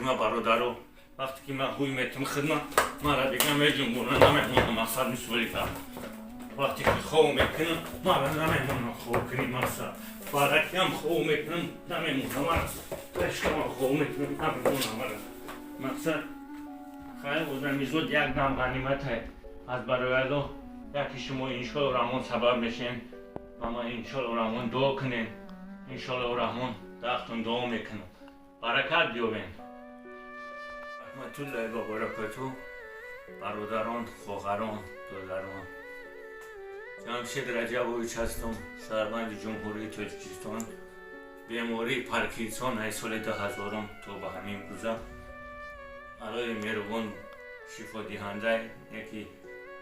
ما برادرو وقتی که من خوی میتم خدمت مرا دیگه میجنبونن نمیمونم مقصد نیست ولی که وقتی که خواه میکنم مرا نمیمونم خواه کنیم مقصد برکی هم خواه میکنم نمیمونم مرا عشق ما خواه میکنم نمیمونم مرا مقصد خیلی بودن میزود یک دم غنیمت های از برای یکی شما انشاء رحمان سبب میشین و ما انشاء رحمان دعا کنین انشاء رحمان دختون دعا میکنم برکت بیابین رحمت الله و برکاتو برادران خواهران دادران جمشید رجبویچ هستم شهروند جمهوری تاجیکستان بیماری پارکینسون ای سال 2000 تا به همین روزه الان مهربان شفا دهنده یکی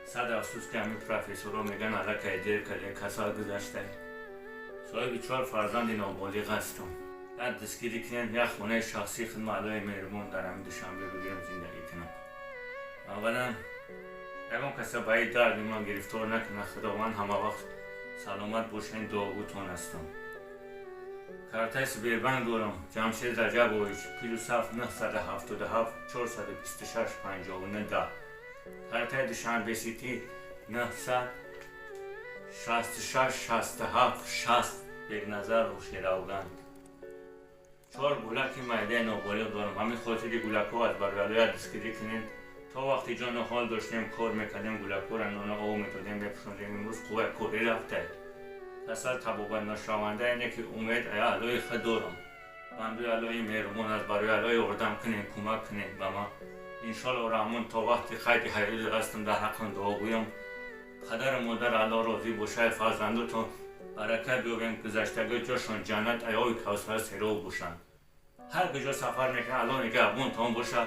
صد افسوس که همین پروفسورها میگن علاقه دیر کرده کسال گذشته صاحب 4 فرزند نابالغ هستم بعد دستگیری کنیم یک خونه شخصی خدمت علای مهربان در همین دوشنبه بگیرم زندگی کنم اولا یکم کسی باید درد من گرفتار نکنه خداوند همه وقت سلامت باشین دعاگوتون هستم کارتای سبیربند دارم جمشید رجبویچ پیلوس 977 426 59 10 کارتای دوشنبه سیتی 966 67 60 یک نظر و شیراوگند 4 گولک معده نابالغ دارم همین خاطر گولک ها از برگردای دستگیری کنید تا وقتی جان حال داشتیم کار میکردیم گولک ها را نانه آو میتودیم بپشوندیم امروز قوه کوری رفته کسل تبابت نشونده اینه که امید ای علای خود دارم بنده علای مهربان از برای علای اردم کنین کمک کنین به ما انشالله رحمان تا وقتی خیلی حیرت هستم در حق دعا گویم پدر مادر الله راضی باشه فرزندتون برکت بیابین گذشتگی جاشون جنت ایای کوثر سیراب باشن هر کجا سفر میکنه الان نگهبان تان باشه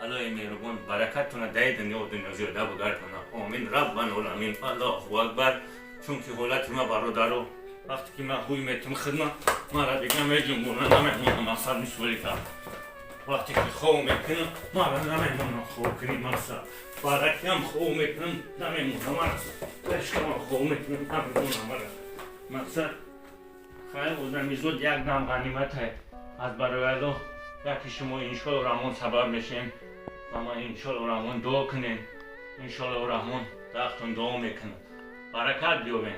الله مهربان برکتتون در دنیا و دنیا زیاده بگردونه آمین رب العالمین الله اکبر چون که حالت ما برادرو وقتی که من خوی میتم خدمت مرا دیگه میجنبونن نمیمونم مقصد نیست ولی که وقتی که خواه میکنم مرا نمیمونم خواه کنیم مقصد برکی هم خواه میکنم نمیمونم مرا عشق ما خواه میکنم نمیمونم مرا مقصد خیلی بودن میزود یک دم غنیمت های از برای یکی شما انشاء رحمان سبب میشین و ما انشاء رحمان دعا کنین انشاء رحمان دختون دعا میکنم برکت بیابین